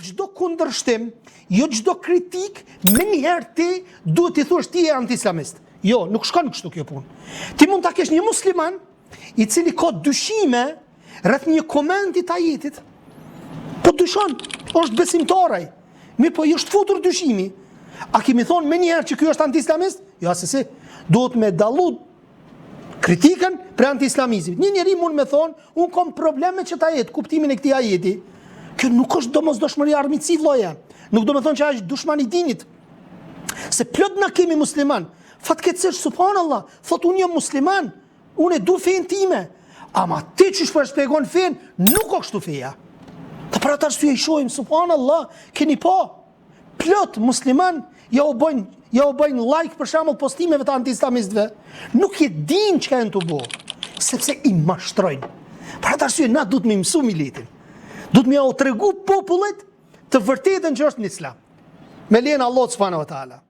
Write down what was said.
çdo kundërshtim, jo çdo kritik, më njëherë ti duhet i thush ti je anti-islamist. Jo, nuk shkon kështu kjo punë. Ti mund ta kesh një musliman i cili ka dyshime rreth një koment i ajetit. Po dyshon, është besimtaraj. Mirë, po i është futur dyshimi. A kemi thonë më njëherë që ky është anti-islamist? Jo, se duhet me dallu kritikën për anti-islamizmit. Një njeri mund me thonë, unë kam probleme që ta jetë, kuptimin e këtij ajeti. Kjo nuk është domosdoshmëri armiqësi vëllaja. Nuk do me thonë që ai është dushman i dinit. Se plot na kemi musliman. Fatkeqësisht subhanallah, thot unë jam musliman, unë e du fen time. Ama ti që shpër shpegon fen, nuk o kështu feja. Të për atë arsye i shohim, subhanallah, keni pa. Plot musliman ja u bëjnë like për shembull postimeve të anti-islamistëve. Nuk e din çka janë të bëjë, sepse i mashtrojnë. Për atë arsye na duhet me mësu militin. Duhet me u tregu popullit të vërtetën që është në Islam. Me lejen e Allahut subhanahu wa taala.